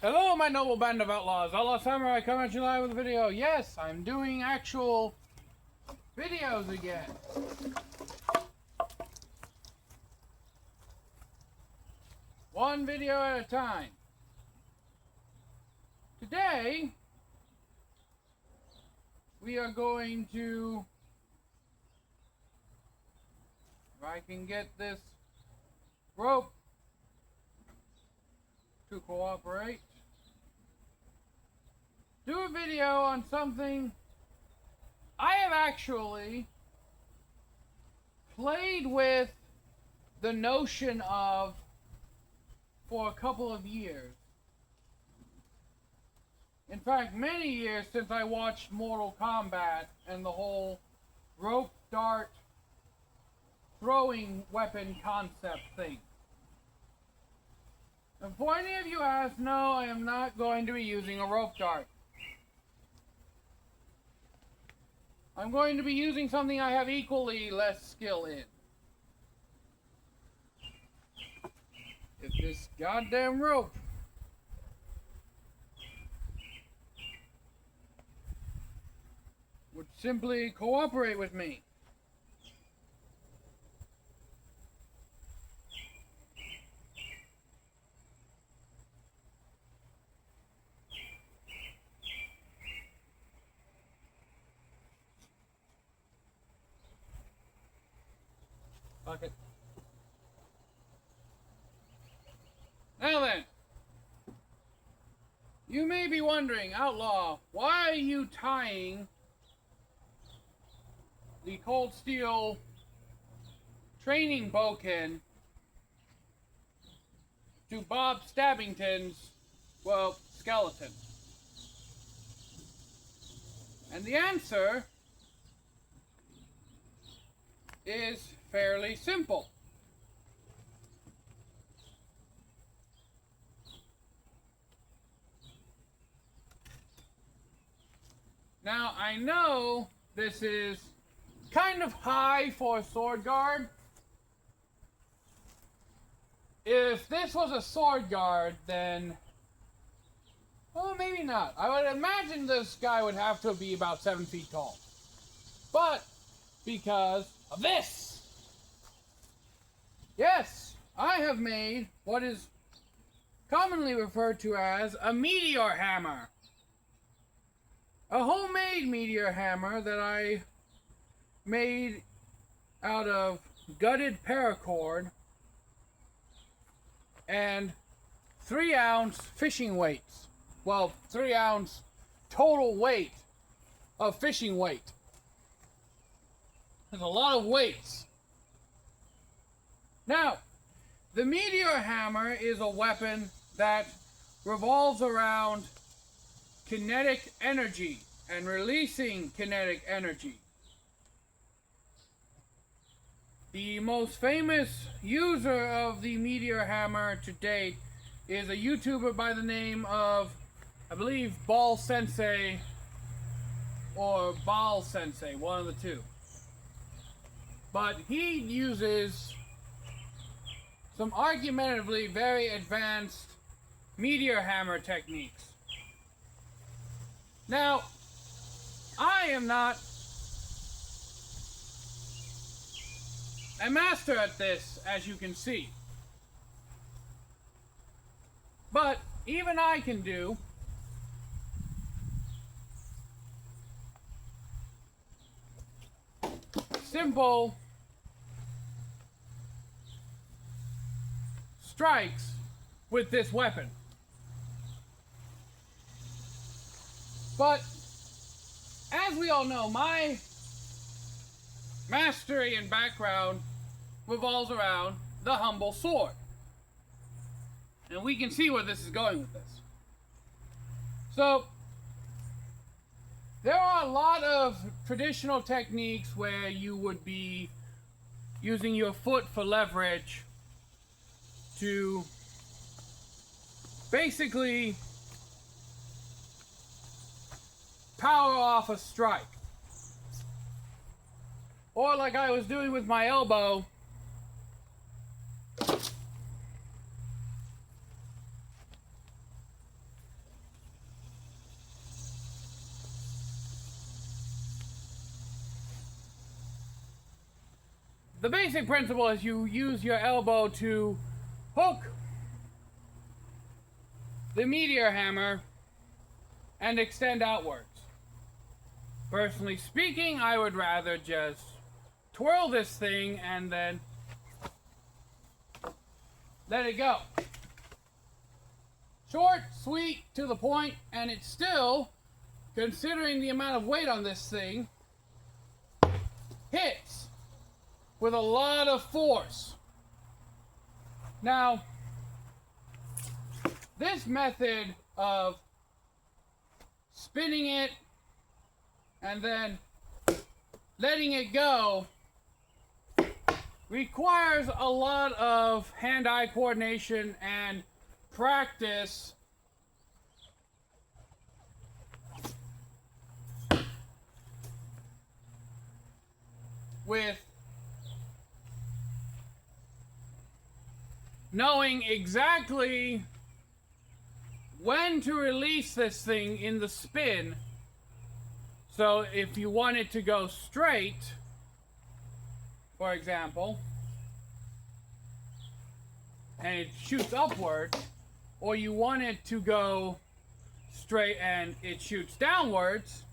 Hello, my noble band of outlaws. Outlaw Samurai come at you live with a video. Yes, I'm doing actual videos again. One video at a time. Today, we are going to, if I can get this rope to cooperate, do a video on something I have actually played with the notion of for a couple of years. In fact, many years since I watched Mortal Kombat and the whole rope dart throwing weapon concept thing. And for any of you ask, no, I am not going to be using a rope dart. I'm going to be using something I have equally less skill in. If this goddamn rope would simply cooperate with me. Fuck it. Now then, you may be wondering, Outlaw, why are you tying the cold steel training boken to Bob Stabbington's, well, skeleton? And the answer is fairly simple. Now, I know this is kind of high for a sword guard. If this was a sword guard, then, well, maybe not. I would imagine this guy would have to be about 7 feet tall. But because of this, yes, I have made what is commonly referred to as a meteor hammer. A homemade meteor hammer that I made out of gutted paracord and 3-ounce fishing weights. Well, 3-ounce total weight of fishing weight. There's a lot of weights. Now, the meteor hammer is a weapon that revolves around kinetic energy and releasing kinetic energy. The most famous user of the meteor hammer to date is a YouTuber by the name of, I believe, Ball Sensei or Ball Sensei, one of the two. But he uses some argumentatively very advanced meteor hammer techniques. Now, I am not a master at this, as you can see. But even I can do simple strikes with this weapon. But as we all know, my mastery and background revolves around the humble sword. And we can see where this is going with this. So, there are a lot of traditional techniques where you would be using your foot for leverage to basically power off a strike. Or like I was doing with my elbow, the basic principle is you use your elbow to hook the meteor hammer and extend outwards. Personally speaking, I would rather just twirl this thing and then let it go. Short, sweet, to the point, and it's still, considering the amount of weight on this thing, hits with a lot of force. Now, this method of spinning it and then letting it go requires a lot of hand-eye coordination and practice with knowing exactly when to release this thing in the spin. So if you want it to go straight, for example, and it shoots upward, or you want it to go straight and it shoots downwards,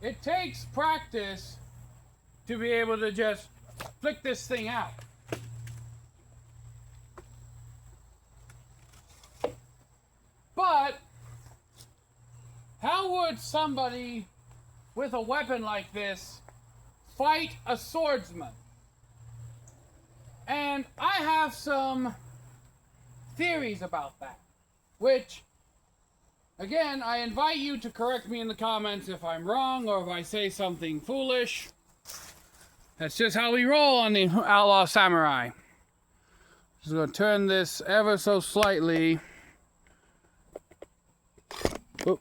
it takes practice to be able to just flick this thing out. But how would somebody with a weapon like this fight a swordsman? And I have some theories about that, which, again, I invite you to correct me in the comments if I'm wrong or if I say something foolish. That's just how we roll on the Outlaw Samurai. Just going to turn this ever so slightly. Oop.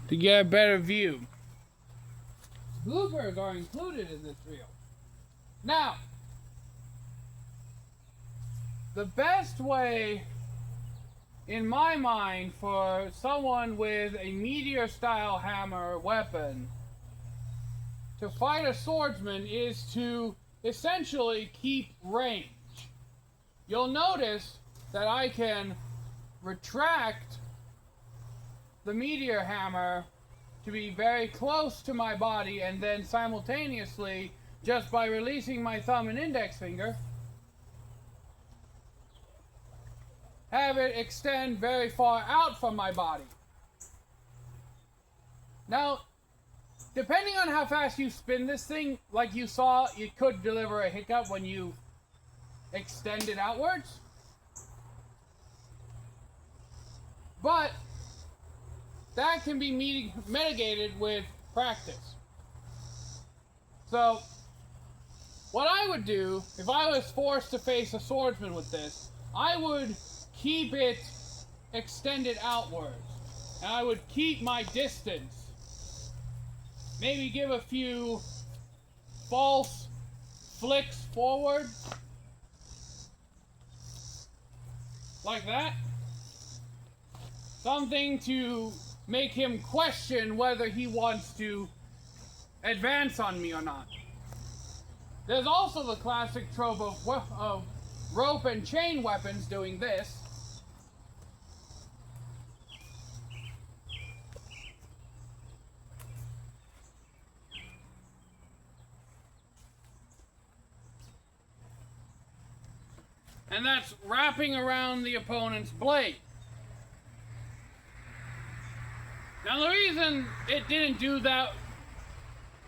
To get a better view. Bloopers are included in this reel. Now, the best way, in my mind, for someone with a meteor-style hammer weapon to fight a swordsman is to essentially keep range. You'll notice that I can retract the meteor hammer to be very close to my body, and then simultaneously, just by releasing my thumb and index finger, have it extend very far out from my body. Now, depending on how fast you spin this thing, like you saw, it could deliver a hiccup when you extend it outwards. But that can be mitigated with practice. So, what I would do, if I was forced to face a swordsman with this, I would keep it extended outwards. And I would keep my distance. Maybe give a few false flicks forward. Like that. Something to make him question whether he wants to advance on me or not. There's also the classic trope of rope and chain weapons doing this. And that's wrapping around the opponent's blade. Now the reason it didn't do that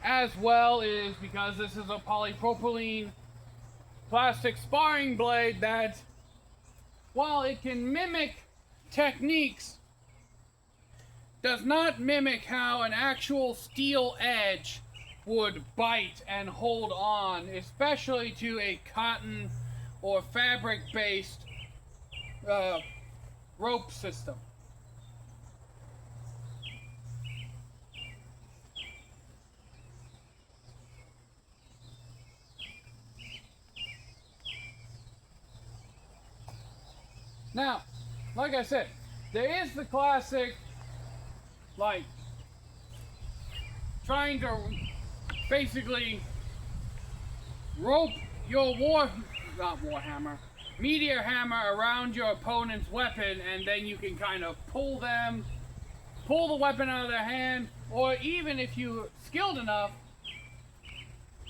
as well is because this is a polypropylene plastic sparring blade that, while it can mimic techniques, does not mimic how an actual steel edge would bite and hold on, especially to a cotton or fabric-based rope system. Now, like I said, there is the classic, like, trying to basically rope your meteor hammer around your opponent's weapon, and then you can kind of pull the weapon out of their hand, or even if you're skilled enough,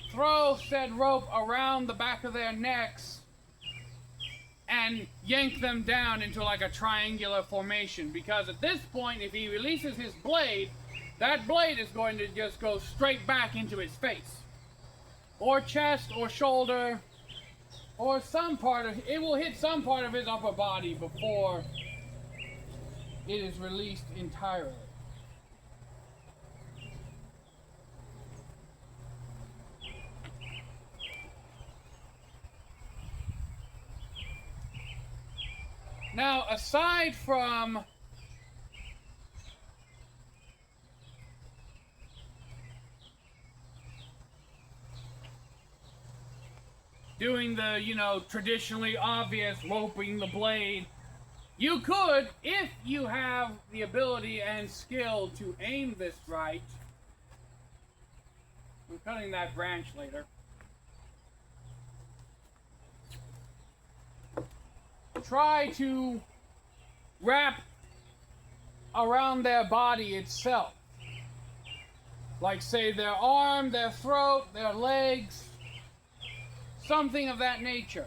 throw said rope around the back of their necks and yank them down into like a triangular formation, because at this point, if he releases his blade, that blade is going to just go straight back into his face, or chest, or shoulder, or some part of it will hit some part of his upper body before it is released entirely. Now, aside from doing the, traditionally obvious roping the blade, you could, if you have the ability and skill to aim this right, I'm cutting that branch later, try to wrap around their body itself. Like, say, their arm, their throat, their legs, something of that nature.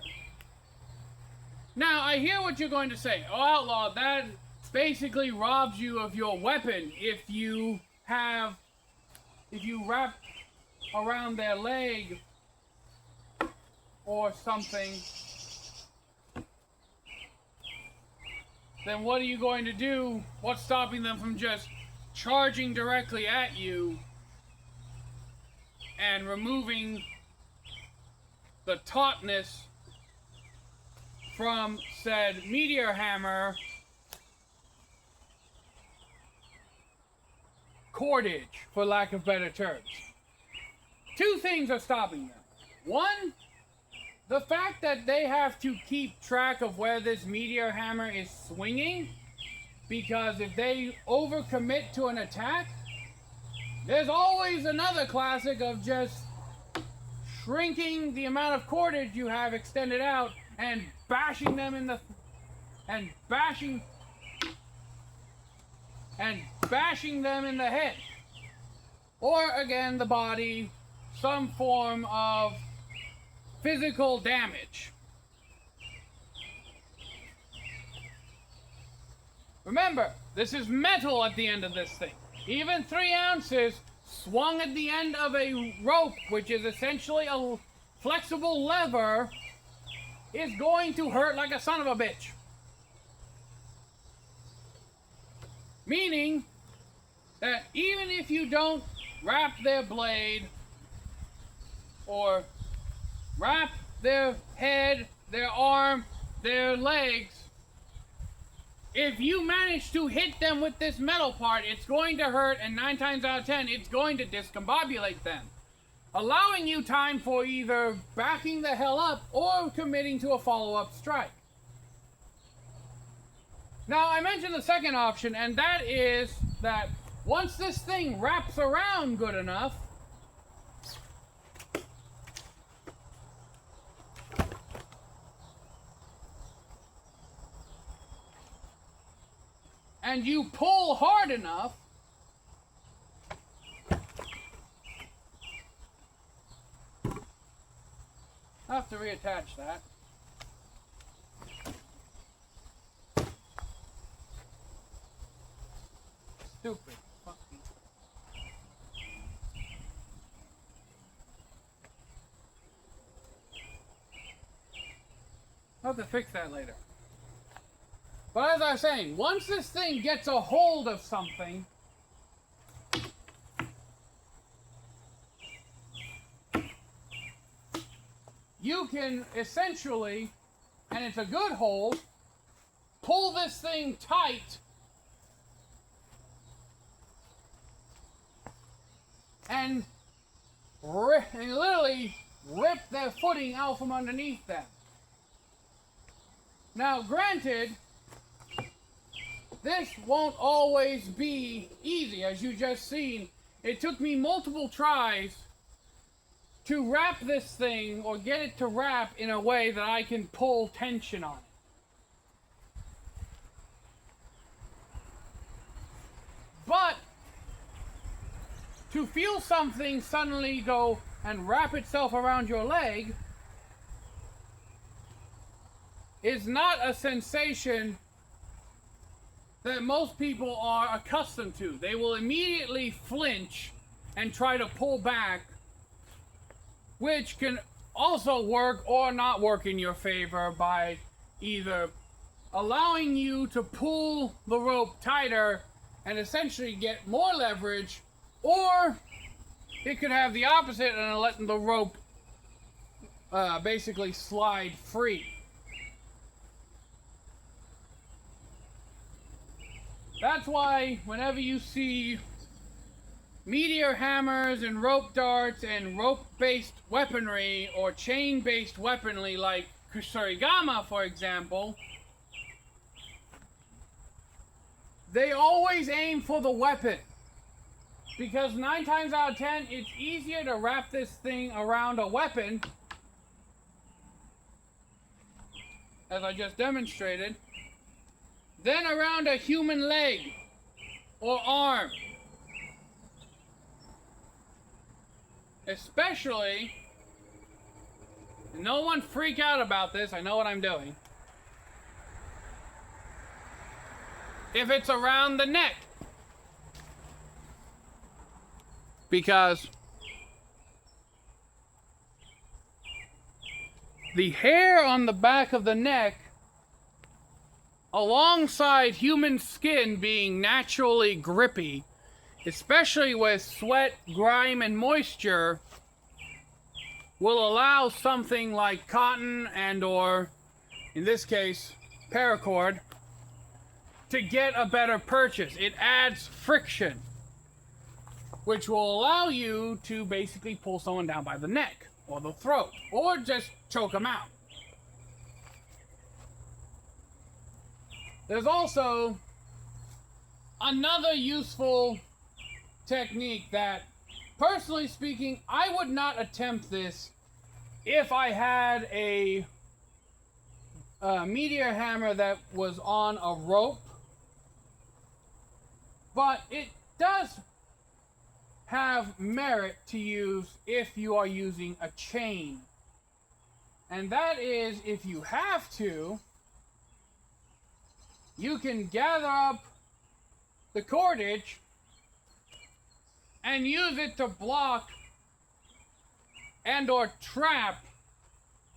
Now, I hear what you're going to say. Oh, Outlaw, that basically robs you of your weapon if you wrap around their leg or something. Then what are you going to do? What's stopping them from just charging directly at you and removing the tautness from said meteor hammer cordage, for lack of better terms? Two things are stopping them. One, the fact that they have to keep track of where this meteor hammer is swinging, because if they overcommit to an attack, there's always another classic of just shrinking the amount of cordage you have extended out and bashing them in the bashing them in the head, or again the body, some form of physical damage. Remember, this is metal at the end of this thing. Even 3 ounces swung at the end of a rope, which is essentially a flexible lever, is going to hurt like a son of a bitch. Meaning that even if you don't wrap their blade or wrap their head, their arm, their legs, if you manage to hit them with this metal part, it's going to hurt, and 9 times out of 10, it's going to discombobulate them, allowing you time for either backing the hell up or committing to a follow-up strike. Now, I mentioned the second option, and that is that once this thing wraps around good enough, and you pull hard enough, I have to reattach that. Stupid. I'll have to fix that later. But as I was saying, once this thing gets a hold of something, can essentially, and it's a good hold, pull this thing tight and literally rip their footing out from underneath them. Now, granted, this won't always be easy. As you just seen, it took me multiple tries to wrap this thing, or get it to wrap in a way that I can pull tension on it. But to feel something suddenly go and wrap itself around your leg is not a sensation that most people are accustomed to. They will immediately flinch and try to pull back, which can also work or not work in your favor by either allowing you to pull the rope tighter and essentially get more leverage, or it could have the opposite and letting the rope basically slide free. That's why whenever you see meteor hammers and rope darts and rope-based weaponry or chain-based weaponry like kusarigama, for example, they always aim for the weapon. Because 9 times out of 10, it's easier to wrap this thing around a weapon, as I just demonstrated, than around a human leg or arm. Especially, no one freak out about this, I know what I'm doing, if it's around the neck. Because the hair on the back of the neck, alongside human skin being naturally grippy, especially with sweat, grime, and moisture, will allow something like cotton and or, in this case, paracord, to get a better purchase. It adds friction, which will allow you to basically pull someone down by the neck or the throat, or just choke them out. There's also another useful technique that, personally speaking, I would not attempt this if I had a meteor hammer that was on a rope, but it does have merit to use if you are using a chain. And that is, if you have to, you can gather up the cordage and use it to block and or trap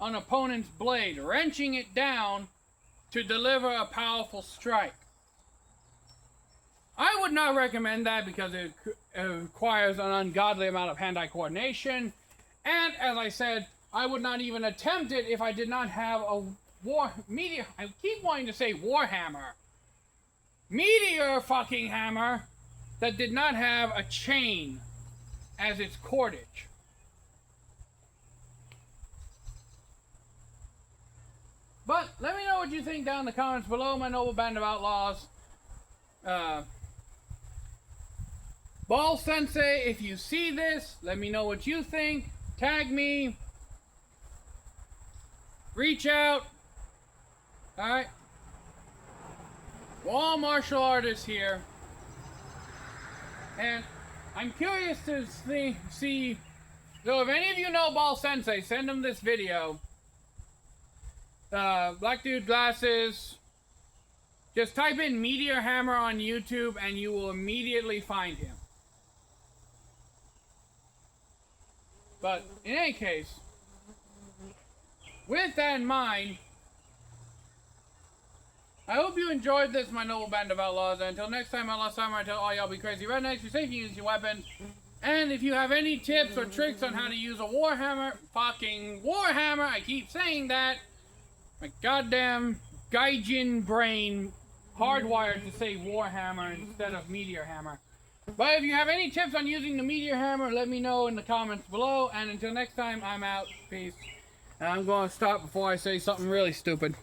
an opponent's blade, wrenching it down to deliver a powerful strike. I would not recommend that because it requires an ungodly amount of hand-eye coordination, and as I said, I would not even attempt it if I did not have a meteor. I keep wanting to say warhammer. Meteor fucking hammer that did not have a chain as its cordage. But let me know what you think down in the comments below, my noble band of outlaws. Ball Sensei, if you see this, let me know what you think. Tag me. Reach out. Alright. We're all martial artists here. And I'm curious to see. So if any of you know Ball Sensei, send him this video. Black dude glasses. Just type in Meteor Hammer on YouTube and you will immediately find him. But in any case, with that in mind, I hope you enjoyed this, my noble band of outlaws. And until next time, Outlaw Samurai, tell all y'all be crazy rednecks, be safe, use your weapons, And if you have any tips or tricks on how to use a warhammer, fucking warhammer, I keep saying that. My goddamn gaijin brain hardwired to say warhammer instead of meteor hammer. But if you have any tips on using the meteor hammer, let me know in the comments below. And until next time, I'm out. Peace. And I'm going to stop before I say something really stupid.